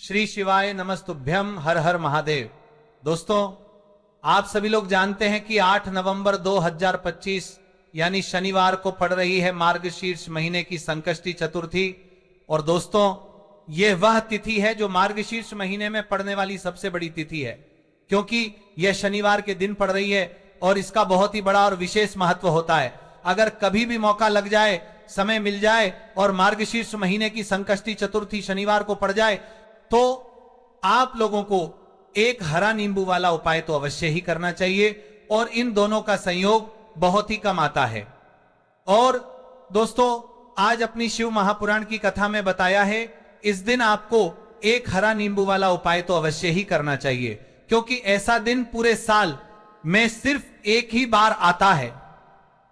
श्री शिवाय नमस्तुभ्यम, हर हर महादेव। दोस्तों, आप सभी लोग जानते हैं कि 8 नवंबर 2025 यानी शनिवार को पड़ रही है मार्गशीर्ष महीने की संकष्टी चतुर्थी। और दोस्तों, यह वह तिथि है जो मार्गशीर्ष महीने में पड़ने वाली सबसे बड़ी तिथि है, क्योंकि यह शनिवार के दिन पड़ रही है और इसका बहुत ही बड़ा और विशेष महत्व होता है। अगर कभी भी मौका लग जाए, समय मिल जाए और मार्गशीर्ष महीने की संकष्टी चतुर्थी शनिवार को पड़ जाए, तो आप लोगों को एक हरा नींबू वाला उपाय तो अवश्य ही करना चाहिए। और इन दोनों का संयोग बहुत ही कम आता है। और दोस्तों, आज अपनी शिव महापुराण की कथा में बताया है, इस दिन आपको एक हरा नींबू वाला उपाय तो अवश्य ही करना चाहिए, क्योंकि ऐसा दिन पूरे साल में सिर्फ एक ही बार आता है।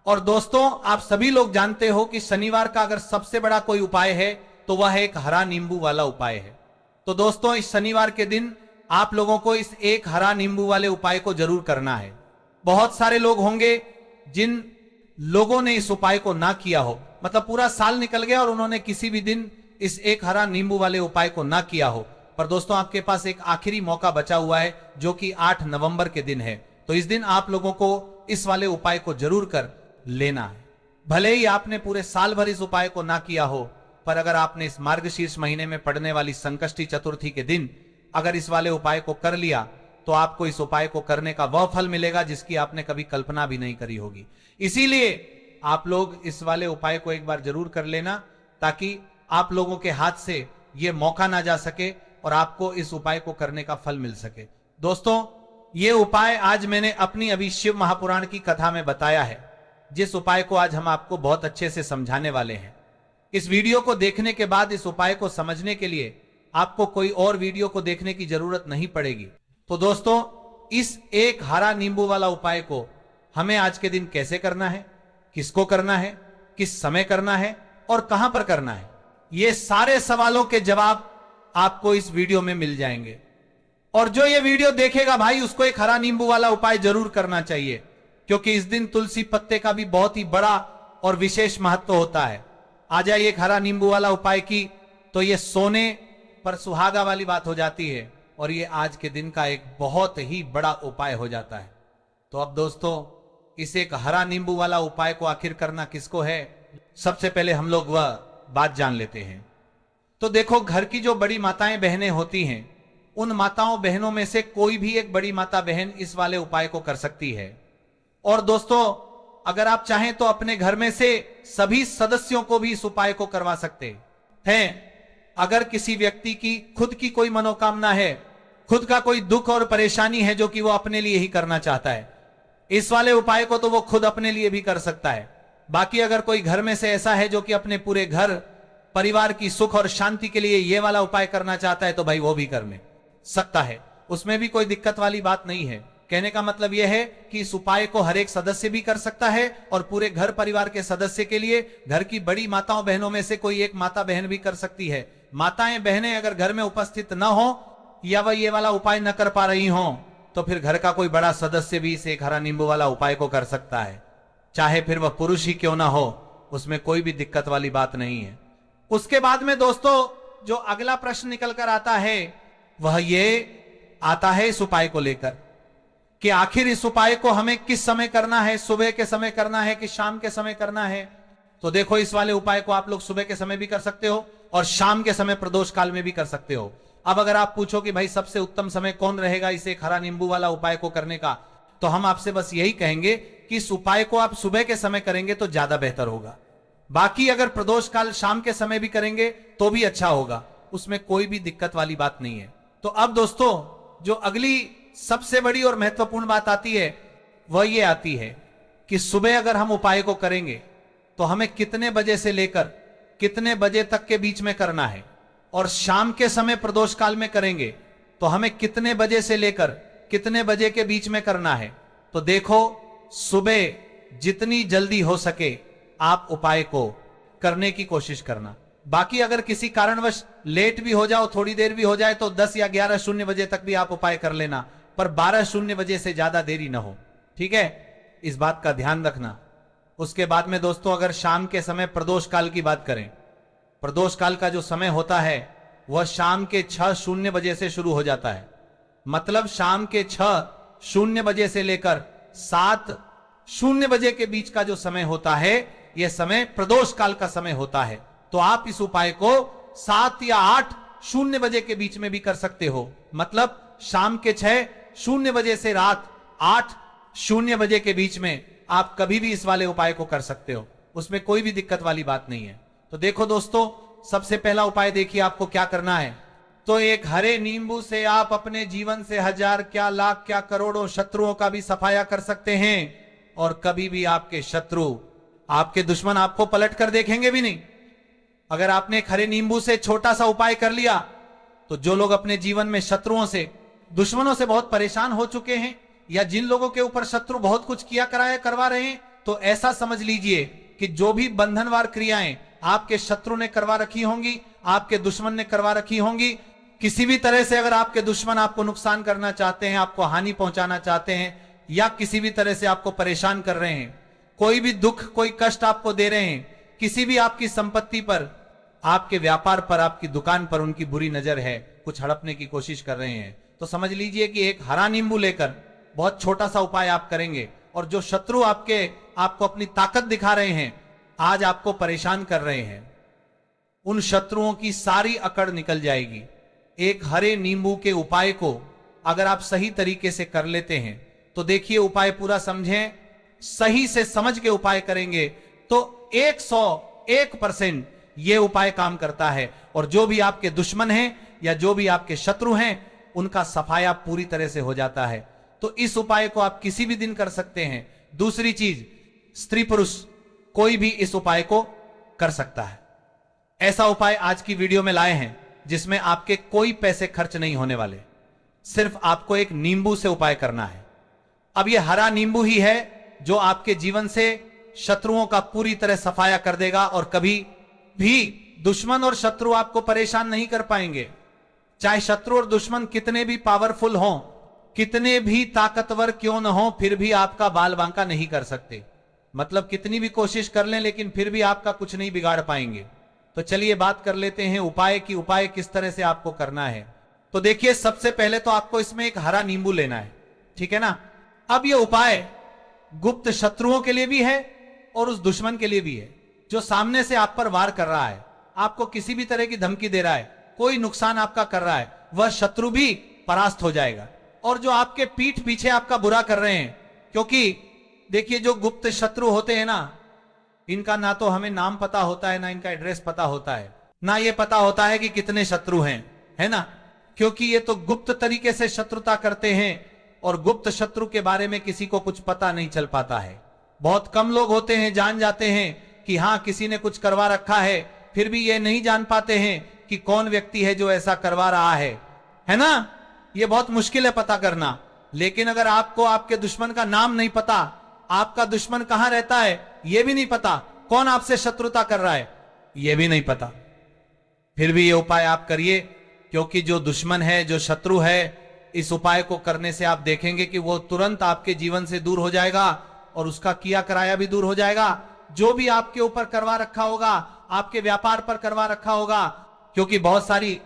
और दोस्तों, आप सभी लोग जानते हो कि शनिवार का अगर सबसे बड़ा कोई उपाय है तो वह एक हरा नींबू वाला उपाय है। तो दोस्तों, इस शनिवार के दिन आप लोगों को इस एक हरा नींबू वाले उपाय को जरूर करना है। बहुत सारे लोग होंगे जिन लोगों ने इस उपाय को ना किया हो, मतलब पूरा साल निकल गया और उन्होंने किसी भी दिन इस एक हरा नींबू वाले उपाय को ना किया हो। पर दोस्तों, आपके पास एक आखिरी मौका बचा हुआ है, जो कि 8 नवंबर के दिन है। तो इस दिन आप लोगों को इस वाले उपाय को जरूर कर लेना है। भले ही आपने पूरे साल भर इस उपाय को ना किया हो, पर अगर आपने इस मार्गशीर्ष महीने में पड़ने वाली संकष्टी चतुर्थी के दिन अगर इस वाले उपाय को कर लिया, तो आपको इस उपाय को करने का वह फल मिलेगा जिसकी आपने कभी कल्पना भी नहीं करी होगी। इसीलिए आप लोग इस वाले उपाय को एक बार जरूर कर लेना, ताकि आप लोगों के हाथ से यह मौका ना जा सके और आपको इस उपाय को करने का फल मिल सके। दोस्तों, ये उपाय आज मैंने अपनी अभी शिव महापुराण की कथा में बताया है, जिस उपाय को आज हम आपको बहुत अच्छे से समझाने वाले हैं। इस वीडियो को देखने के बाद इस उपाय को समझने के लिए आपको कोई और वीडियो को देखने की जरूरत नहीं पड़ेगी। तो दोस्तों, इस एक हरा नींबू वाला उपाय को हमें आज के दिन कैसे करना है, किसको करना है, किस समय करना है और कहां पर करना है, ये सारे सवालों के जवाब आपको इस वीडियो में मिल जाएंगे। और जो ये वीडियो देखेगा भाई, उसको एक हरा नींबू वाला उपाय जरूर करना चाहिए, क्योंकि इस दिन तुलसी पत्ते का भी बहुत ही बड़ा और विशेष महत्व होता है। आ जाए एक हरा नींबू वाला उपाय की, तो ये सोने पर सुहागा वाली बात हो जाती है और ये आज के दिन का एक बहुत ही बड़ा उपाय हो जाता है। तो अब दोस्तों, इस एक हरा नींबू वाला उपाय को आखिर करना किसको है, सबसे पहले हम लोग वह बात जान लेते हैं। तो देखो, घर की जो बड़ी माताएं बहनें होती हैं, उन माताओं बहनों में से कोई भी एक बड़ी माता बहन इस वाले उपाय को कर सकती है। और दोस्तों, अगर आप चाहें तो अपने घर में से सभी सदस्यों को भी इस उपाय को करवा सकते हैं। अगर किसी व्यक्ति की खुद की कोई मनोकामना है, खुद का कोई दुख और परेशानी है जो कि वो अपने लिए ही करना चाहता है, इस वाले उपाय को तो वो खुद अपने लिए भी कर सकता है। बाकी अगर कोई घर में से ऐसा है जो कि अपने पूरे घर परिवार की सुख और शांति के लिए ये वाला उपाय करना चाहता है, तो भाई वो भी कर ले सकता है, उसमें भी कोई दिक्कत वाली बात नहीं है। कहने का मतलब यह है कि इस उपाय को हर एक सदस्य भी कर सकता है और पूरे घर परिवार के सदस्य के लिए घर की बड़ी माताओं बहनों में से कोई एक माता बहन भी कर सकती है। माताएं बहनें अगर घर में उपस्थित न हो या वह ये वाला उपाय न कर पा रही हो, तो फिर घर का कोई बड़ा सदस्य भी इस एक हरा नींबू वाला उपाय को कर सकता है, चाहे फिर वह पुरुष ही क्यों ना हो, उसमें कोई भी दिक्कत वाली बात नहीं है। उसके बाद में दोस्तों, जो अगला प्रश्न निकल कर आता है वह ये आता है इस उपाय को लेकर कि आखिर इस उपाय को हमें किस समय करना है, सुबह के समय करना है कि शाम के समय करना है। तो देखो, इस वाले उपाय को आप लोग सुबह के समय भी कर सकते हो और शाम के समय प्रदोष काल में भी कर सकते हो। अब अगर आप पूछो कि भाई सबसे उत्तम समय कौन रहेगा इस एक हरा नींबू वाला उपाय को करने का, तो हम आपसे बस यही कहेंगे कि इस उपाय को आप सुबह के समय करेंगे तो ज्यादा बेहतर होगा। बाकी अगर प्रदोष काल शाम के समय भी करेंगे तो भी अच्छा होगा, उसमें कोई भी दिक्कत वाली बात नहीं है। तो अब दोस्तों, जो अगली सबसे बड़ी और महत्वपूर्ण बात आती है वह ये आती है कि सुबह अगर हम उपाय को करेंगे तो हमें कितने बजे से लेकर कितने बजे तक के बीच में करना है, और शाम के समय प्रदोष काल में करेंगे तो हमें कितने बजे से लेकर कितने बजे के बीच में करना है। तो देखो, सुबह जितनी जल्दी हो सके आप उपाय को करने की कोशिश करना। बाकी अगर किसी कारणवश लेट भी हो जाओ, थोड़ी देर भी हो जाए, तो 10 या 11:00 बजे तक भी आप उपाय कर लेना, पर 12:00 बजे से ज्यादा देरी ना हो, ठीक है, इस बात का ध्यान रखना। उसके बाद में दोस्तों, अगर शाम के समय प्रदोष काल की बात करें, प्रदोष काल का जो समय होता है वह शाम के 6:00 बजे से शुरू हो जाता है। मतलब शाम के 6:00 बजे से लेकर 7:00 बजे के बीच का जो समय होता है, यह समय प्रदोष काल का समय होता है। तो आप इस उपाय को 7 या 8:00 बजे के बीच में भी कर सकते हो। मतलब शाम के 6:00 बजे से रात 8:00 बजे के बीच में आप कभी भी इस वाले उपाय को कर सकते हो, उसमें कोई भी दिक्कत वाली बात नहीं है। तो देखो दोस्तों, सबसे पहला उपाय देखिए आपको क्या करना है। तो एक हरे नींबू से आप अपने जीवन से 1000 क्या लाख क्या करोड़ों शत्रुओं का भी सफाया कर सकते हैं, और कभी भी आपके शत्रु, आपके दुश्मन आपको पलट कर देखेंगे भी नहीं। अगर आपने एक हरे नींबू से छोटा सा उपाय कर लिया, तो जो लोग अपने जीवन में शत्रुओं से, दुश्मनों से बहुत परेशान हो चुके हैं, या जिन लोगों के ऊपर शत्रु बहुत कुछ किया कराया करवा रहे हैं, तो ऐसा समझ लीजिए कि जो भी बंधनवार क्रियाएं आपके शत्रु ने करवा रखी होंगी, आपके दुश्मन ने करवा रखी होंगी, किसी भी तरह से अगर आपके दुश्मन आपको नुकसान करना चाहते हैं, आपको हानि पहुंचाना चाहते हैं, या किसी भी तरह से आपको परेशान कर रहे हैं, कोई भी दुख कोई कष्ट आपको दे रहे हैं, किसी भी आपकी संपत्ति पर, आपके व्यापार पर, आपकी दुकान पर उनकी बुरी नजर है, कुछ हड़पने की कोशिश कर रहे हैं, तो समझ लीजिए कि एक हरा नींबू लेकर बहुत छोटा सा उपाय आप करेंगे, और जो शत्रु आपको अपनी ताकत दिखा रहे हैं, आज आपको परेशान कर रहे हैं, उन शत्रुओं की सारी अकड़ निकल जाएगी। एक हरे नींबू के उपाय को अगर आप सही तरीके से कर लेते हैं, तो देखिए उपाय पूरा समझें, सही से समझ के उपाय करेंगे तो 101% ये उपाय काम करता है, और जो भी आपके दुश्मन हैं या जो भी आपके शत्रु हैं, उनका सफाया पूरी तरह से हो जाता है। तो इस उपाय को आप किसी भी दिन कर सकते हैं। दूसरी चीज, स्त्री पुरुष कोई भी इस उपाय को कर सकता है। ऐसा उपाय आज की वीडियो में लाए हैं जिसमें आपके कोई पैसे खर्च नहीं होने वाले, सिर्फ आपको एक नींबू से उपाय करना है। अब यह हरा नींबू ही है जो आपके जीवन से शत्रुओं का पूरी तरह सफाया कर देगा, और कभी भी दुश्मन और शत्रु आपको परेशान नहीं कर पाएंगे। चाहे शत्रु और दुश्मन कितने भी पावरफुल हों, कितने भी ताकतवर क्यों न हो, फिर भी आपका बाल बांका नहीं कर सकते। मतलब कितनी भी कोशिश कर लें, लेकिन फिर भी आपका कुछ नहीं बिगाड़ पाएंगे। तो चलिए बात कर लेते हैं उपाय की, उपाय किस तरह से आपको करना है। तो देखिए, सबसे पहले तो आपको इसमें एक हरा नींबू लेना है, ठीक है ना। अब यह उपाय गुप्त शत्रुओं के लिए भी है और उस दुश्मन के लिए भी है जो सामने से आप पर वार कर रहा है, आपको किसी भी तरह की धमकी दे रहा है, कोई नुकसान आपका कर रहा है, वह शत्रु भी परास्त हो जाएगा। और जो आपके पीठ पीछे आपका बुरा कर रहे हैं, क्योंकि देखिए जो गुप्त शत्रु होते हैं ना, इनका ना तो हमें नाम पता होता है, ना इनका एड्रेस पता होता है, ना ये पता होता है कि कितने शत्रु हैं, है ना। क्योंकि ये तो गुप्त तरीके से शत्रुता करते हैं, और गुप्त शत्रु के बारे में किसी को कुछ पता नहीं चल पाता है। बहुत कम लोग होते हैं जान जाते हैं कि हाँ किसी ने कुछ करवा रखा है, फिर भी ये नहीं जान पाते हैं कि कौन व्यक्ति है जो ऐसा करवा रहा है ना। ये बहुत मुश्किल है पता करना। लेकिन अगर आपको आपके दुश्मन का नाम नहीं पता, आपका दुश्मन कहां रहता है यह भी नहीं पता, कौन आपसे शत्रुता कर रहा है यह भी नहीं पता, फिर भी ये उपाय आप करिए। क्योंकि जो दुश्मन है, जो शत्रु है, इस उपाय को करने से आप देखेंगे कि वो तुरंत आपके जीवन से दूर हो जाएगा, और उसका किया कराया भी दूर हो जाएगा। जो भी आपके ऊपर करवा रखा होगा, आपके व्यापार पर करवा रखा होगा, क्योंकि बहुत सारी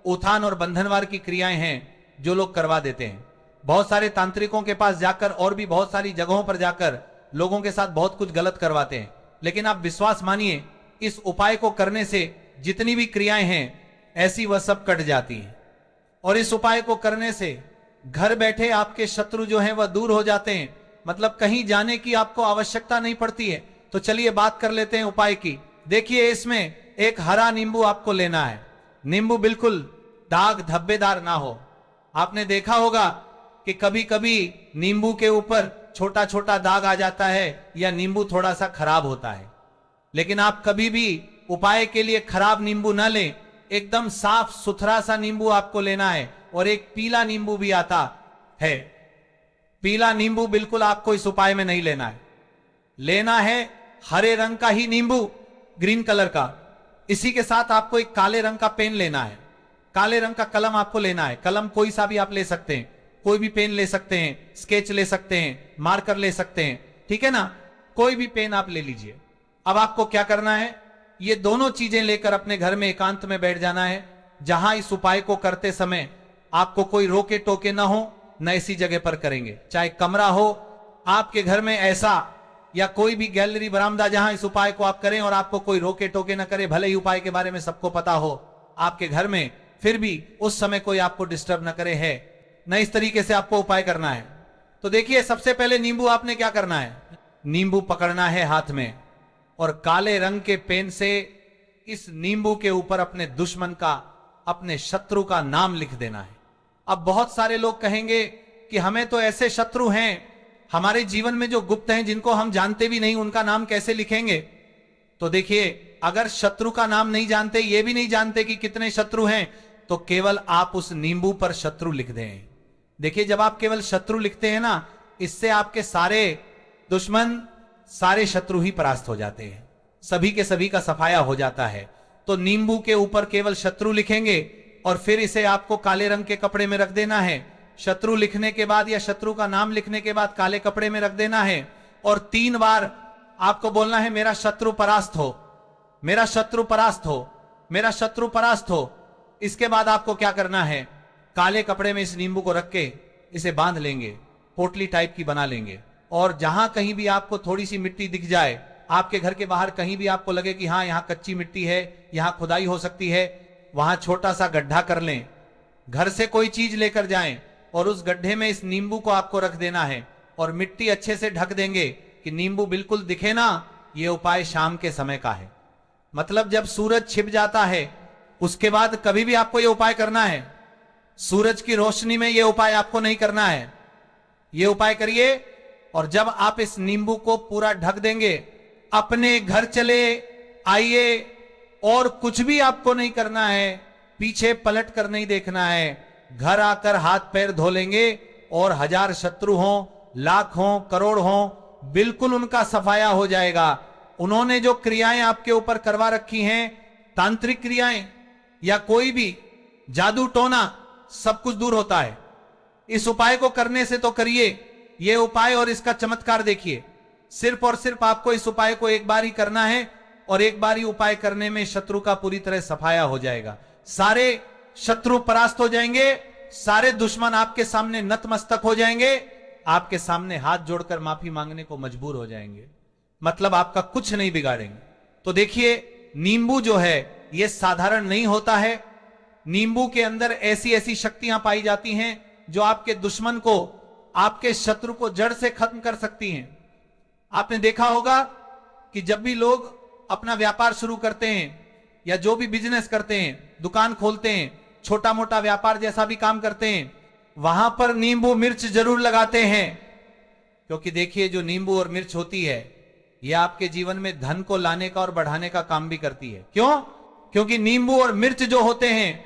उठान और बंधनवार की क्रियाएं हैं जो लोग करवा देते हैं। बहुत सारे तांत्रिकों के पास जाकर और भी बहुत सारी जगहों पर जाकर लोगों के साथ बहुत कुछ गलत करवाते हैं। लेकिन आप विश्वास मानिए, इस उपाय को करने से जितनी भी क्रियाएं हैं ऐसी वह सब कट जाती हैं, और इस उपाय को करने से घर बैठे आपके शत्रु जो हैं वह दूर हो जाते हैं। मतलब कहीं जाने की आपको आवश्यकता नहीं पड़ती है। तो चलिए बात कर लेते हैं उपाय की। देखिए, इसमें एक हरा नींबू आपको लेना है। नींबू बिल्कुल दाग धब्बेदार ना हो। आपने देखा होगा कि कभी कभी नींबू के ऊपर छोटा छोटा दाग आ जाता है, या नींबू थोड़ा सा खराब होता है। लेकिन आप कभी भी उपाय के लिए खराब नींबू ना लें, एकदम साफ सुथरा सा नींबू आपको लेना है। और एक पीला नींबू भी आता है, पीला नींबू बिल्कुल आपको इस उपाय में नहीं लेना है। लेना है हरे रंग का ही नींबू, ग्रीन कलर का। इसी के साथ आपको एक काले रंग का पेन लेना है, काले रंग का कलम आपको लेना है। कलम कोई सा भी आप ले सकते हैं, कोई भी पेन ले सकते हैं, स्केच ले सकते हैं, मार्कर ले सकते हैं, ठीक है ना। कोई भी पेन आप ले लीजिए। अब आपको क्या करना है, ये दोनों चीजें लेकर अपने घर में एकांत में बैठ जाना है, जहां इस उपाय को करते समय आपको कोई रोके टोके ना हो, न ऐसी जगह पर करेंगे। चाहे कमरा हो आपके घर में ऐसा, या कोई भी गैलरी बरामदा जहां इस उपाय को आप करें और आपको कोई रोके टोके ना करे, भले ही उपाय के बारे में सबको पता हो आपके घर में, फिर भी उस समय कोई आपको डिस्टर्ब ना करे, है न इस तरीके से आपको उपाय करना है। तो देखिए, सबसे पहले नींबू आपने क्या करना है, नींबू पकड़ना है हाथ में और काले रंग के पेन से इस नींबू के ऊपर अपने दुश्मन का, अपने शत्रु का नाम लिख देना है। अब बहुत सारे लोग कहेंगे कि हमें तो ऐसे शत्रु हैं हमारे जीवन में जो गुप्त हैं, जिनको हम जानते भी नहीं, उनका नाम कैसे लिखेंगे। तो देखिए, अगर शत्रु का नाम नहीं जानते, ये भी नहीं जानते कि कितने शत्रु हैं, तो केवल आप उस नींबू पर शत्रु लिख दें। देखिए, जब आप केवल शत्रु लिखते हैं ना, इससे आपके सारे दुश्मन, सारे शत्रु ही परास्त हो जाते हैं, सभी के सभी का सफाया हो जाता है। तो नींबू के ऊपर केवल शत्रु लिखेंगे और फिर इसे आपको काले रंग के कपड़े में रख देना है। शत्रु लिखने के बाद या शत्रु का नाम लिखने के बाद काले कपड़े में रख देना है और 3 बार आपको बोलना है, मेरा शत्रु परास्त हो, मेरा शत्रु परास्त हो, मेरा शत्रु परास्त हो। इसके बाद आपको क्या करना है, काले कपड़े में इस नींबू को रख के इसे बांध लेंगे, पोटली टाइप की बना लेंगे, और जहां कहीं भी आपको थोड़ी सी मिट्टी दिख जाए, आपके घर के बाहर कहीं भी आपको लगे कि हाँ, यहां कच्ची मिट्टी है, यहां खुदाई हो सकती है, वहां छोटा सा गड्ढा कर लें। घर से कोई चीज लेकर जाएं और उस गड्ढे में इस नींबू को आपको रख देना है और मिट्टी अच्छे से ढक देंगे कि नींबू बिल्कुल दिखे ना। यह उपाय शाम के समय का है, मतलब जब सूरज छिप जाता है उसके बाद कभी भी आपको यह उपाय करना है। सूरज की रोशनी में यह उपाय आपको नहीं करना है। यह उपाय करिए और जब आप इस नींबू को पूरा ढक देंगे, अपने घर चले आइए और कुछ भी आपको नहीं करना है, पीछे पलट कर नहीं देखना है। घर आकर हाथ पैर धो लेंगे और 1000 शत्रु हो, लाख हो, करोड़ हो, बिल्कुल उनका सफाया हो जाएगा। उन्होंने जो क्रियाएं आपके ऊपर करवा रखी हैं, तांत्रिक क्रियाएं या कोई भी जादू टोना, सब कुछ दूर होता है। इस उपाय को करने से तो करिए ये उपाय और इसका चमत्कार देखिए। सिर्फ और सिर्फ आपको इस उपाय को एक बार ही करना है और एक बार ही उपाय करने में शत्रु का पूरी तरह सफाया हो जाएगा, सारे शत्रु परास्त हो जाएंगे, सारे दुश्मन आपके सामने नतमस्तक हो जाएंगे, आपके सामने हाथ जोड़कर माफी मांगने को मजबूर हो जाएंगे, मतलब आपका कुछ नहीं बिगाड़ेंगे। तो देखिए, नींबू जो है यह साधारण नहीं होता है। नींबू के अंदर ऐसी ऐसी शक्तियां पाई जाती हैं जो आपके दुश्मन को, आपके शत्रु को जड़ से खत्म कर सकती हैं। आपने देखा होगा कि जब भी लोग अपना व्यापार शुरू करते हैं या जो भी बिजनेस करते हैं, दुकान खोलते हैं, छोटा मोटा व्यापार जैसा भी काम करते हैं, वहां पर नींबू मिर्च जरूर लगाते हैं, क्योंकि देखिए, जो नींबू और मिर्च होती है यह आपके जीवन में धन को लाने का और बढ़ाने का काम भी करती है। क्यों? क्योंकि नींबू और मिर्च जो होते हैं,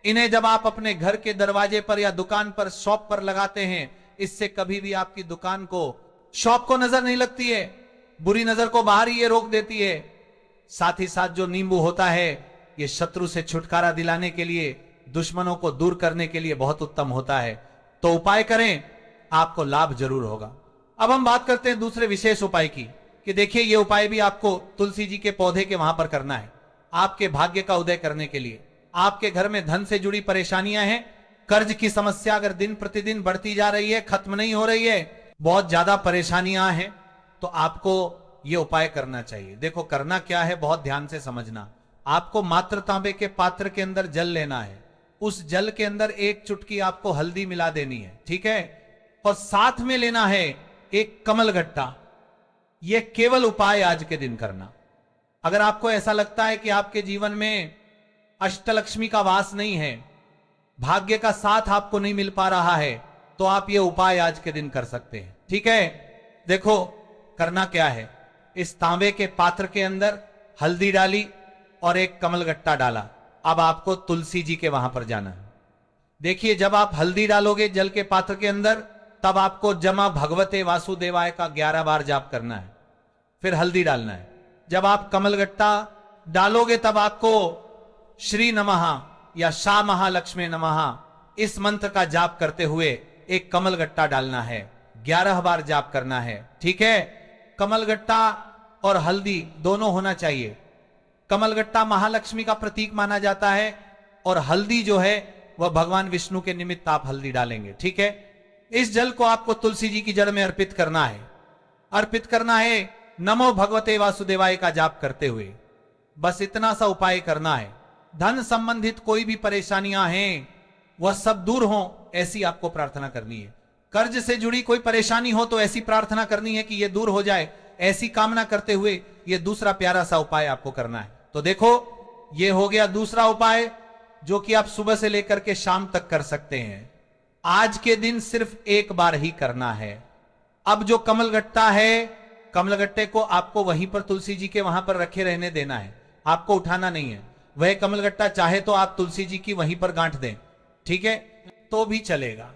इन्हें जब आप अपने घर के दरवाजे पर या दुकान पर, शॉप पर लगाते हैं, इससे कभी भी आपकी दुकान को, शॉप को नजर नहीं लगती है, बुरी नजर को बाहर ही ये रोक देती है। साथ ही साथ जो नींबू होता है ये शत्रु से छुटकारा दिलाने के लिए, दुश्मनों को दूर करने के लिए बहुत उत्तम होता है। तो उपाय करें, आपको लाभ जरूर होगा। अब हम बात करते हैं दूसरे विशेष उपाय की, कि देखिए ये उपाय भी आपको तुलसी जी के पौधे के वहां पर करना है, आपके भाग्य का उदय करने के लिए। आपके घर में धन से जुड़ी परेशानियां हैं, कर्ज की समस्या अगर दिन प्रतिदिन बढ़ती जा रही है, खत्म नहीं हो रही है, बहुत ज्यादा परेशानियां हैं, तो आपको यह उपाय करना चाहिए। देखो करना क्या है, बहुत ध्यान से समझना। आपको मात्र तांबे के पात्र के अंदर जल लेना है, उस जल के अंदर 1 चुटकी आपको हल्दी मिला देनी है, ठीक है, और साथ में लेना है एक कमलगट्टा। यह केवल उपाय आज के दिन करना। अगर आपको ऐसा लगता है कि आपके जीवन में अष्टलक्ष्मी का वास नहीं है, भाग्य का साथ आपको नहीं मिल पा रहा है, तो आप ये उपाय आज के दिन कर सकते हैं, ठीक है। देखो करना क्या है, इस तांबे के पात्र के अंदर हल्दी डाली और एक कमलगट्टा डाला। अब आपको तुलसी जी के वहां पर जाना है। देखिए जब आप हल्दी डालोगे जल के पात्र के अंदर, तब आपको जमा भगवते वासुदेवाय का 11 बार जाप करना है, फिर हल्दी डालना है। जब आप कमलगट्टा डालोगे तब आपको श्री नमः या शा महालक्ष्मी नमः इस मंत्र का जाप करते हुए एक कमलगट्टा डालना है, 11 बार जाप करना है, ठीक है। कमलगट्टा और हल्दी दोनों होना चाहिए। कमलगट्टा महालक्ष्मी का प्रतीक माना जाता है, और हल्दी जो है वह भगवान विष्णु के निमित्त आप हल्दी डालेंगे। ठीक है, इस जल को आपको तुलसी जी की जड़ में अर्पित करना है। अर्पित करना है नमो भगवते वासुदेवाय का जाप करते हुए। बस इतना सा उपाय करना है। धन संबंधित कोई भी परेशानियां हैं वह सब दूर हो, ऐसी आपको प्रार्थना करनी है। कर्ज से जुड़ी कोई परेशानी हो तो ऐसी प्रार्थना करनी है कि यह दूर हो जाए, ऐसी कामना करते हुए यह दूसरा प्यारा सा उपाय आपको करना है। तो देखो, यह हो गया दूसरा उपाय जो कि आप सुबह से लेकर के शाम तक कर सकते हैं। आज के दिन सिर्फ एक बार ही करना है। अब जो कमलगट्टा है, कमलगट्टे को आपको वहीं पर तुलसी जी के वहां पर रखे रहने देना है, आपको उठाना नहीं है। वह कमलगट्टा चाहे तो आप तुलसी जी की वहीं पर गांठ दें, ठीक है, तो भी चलेगा।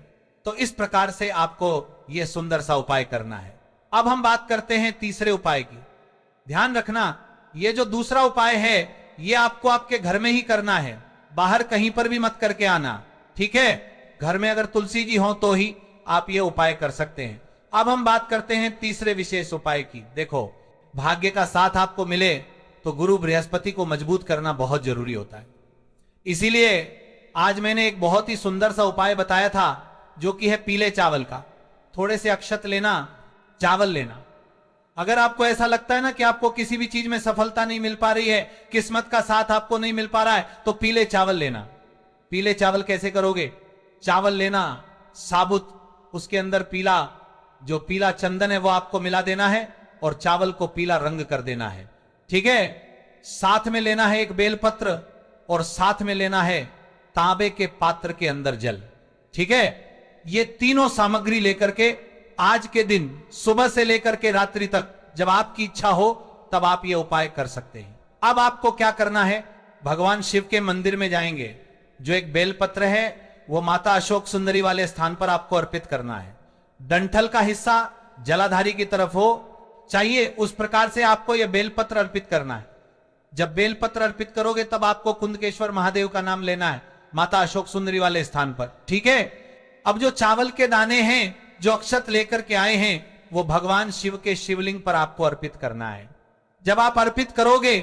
तो इस प्रकार से आपको यह सुंदर सा उपाय करना है। अब हम बात करते हैं तीसरे उपाय की। ध्यान रखना, यह जो दूसरा उपाय है यह आपको आपके घर में ही करना है, बाहर कहीं पर भी मत करके आना। ठीक है, घर में अगर तुलसी जी हो तो ही आप ये उपाय कर सकते हैं। अब हम बात करते हैं तीसरे विशेष उपाय की। देखो, भाग्य का साथ आपको मिले तो गुरु बृहस्पति को मजबूत करना बहुत जरूरी होता है। इसीलिए आज मैंने एक बहुत ही सुंदर सा उपाय बताया था जो कि है पीले चावल का। थोड़े से अक्षत लेना, चावल लेना। अगर आपको ऐसा लगता है ना कि आपको किसी भी चीज में सफलता नहीं मिल पा रही है, किस्मत का साथ आपको नहीं मिल पा रहा है, तो पीले चावल लेना। पीले चावल कैसे करोगे? चावल लेना साबुत, उसके अंदर पीला जो पीला चंदन है वो आपको मिला देना है और चावल को पीला रंग कर देना है। ठीक है, साथ में लेना है एक बेलपत्र और साथ में लेना है तांबे के पात्र के अंदर जल। ठीक है, ये तीनों सामग्री लेकर के आज के दिन सुबह से लेकर के रात्रि तक जब आपकी इच्छा हो तब आप ये उपाय कर सकते हैं। अब आपको क्या करना है, भगवान शिव के मंदिर में जाएंगे, जो एक बेलपत्र है वो माता अशोक सुंदरी वाले स्थान पर आपको अर्पित करना है। डंठल का हिस्सा जलाधारी की तरफ हो चाहिए, उस प्रकार से आपको यह बेलपत्र अर्पित करना है। जब बेलपत्र अर्पित करोगे तब आपको कुंदकेश्वर महादेव का नाम लेना है, माता अशोक सुंदरी वाले स्थान पर। ठीक है, अब जो चावल के दाने हैं जो अक्षत लेकर के आए हैं वो भगवान शिव के शिवलिंग पर आपको अर्पित करना है। जब आप अर्पित करोगे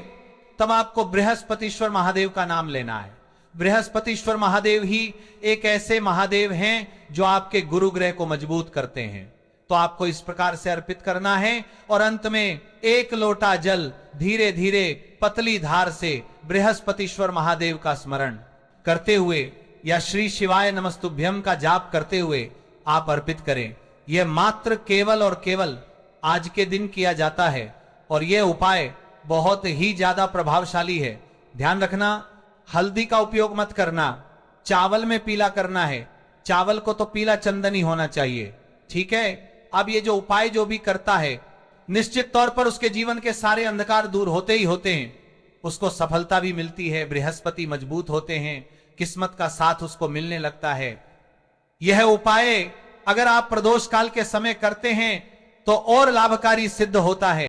तब आपको बृहस्पतिश्वर महादेव का नाम लेना है। बृहस्पतिश्वर महादेव ही एक ऐसे महादेव हैं जो आपके गुरु ग्रह को मजबूत करते हैं। तो आपको इस प्रकार से अर्पित करना है और अंत में एक लोटा जल धीरे धीरे पतली धार से बृहस्पतिश्वर महादेव का स्मरण करते हुए या श्री शिवाय नमस्तुभ्यम का जाप करते हुए आप अर्पित करें। यह मात्र केवल और केवल आज के दिन किया जाता है और यह उपाय बहुत ही ज्यादा प्रभावशाली है। ध्यान रखना, हल्दी का उपयोग मत करना, चावल में पीला करना है। चावल को तो पीला चंदन ही होना चाहिए। ठीक है, अब ये जो उपाय जो भी करता है निश्चित तौर पर उसके जीवन के सारे अंधकार दूर होते ही होते हैं, उसको सफलता भी मिलती है, बृहस्पति मजबूत होते हैं, किस्मत का साथ उसको मिलने लगता है। यह उपाय अगर आप प्रदोष काल के समय करते हैं तो और लाभकारी सिद्ध होता है।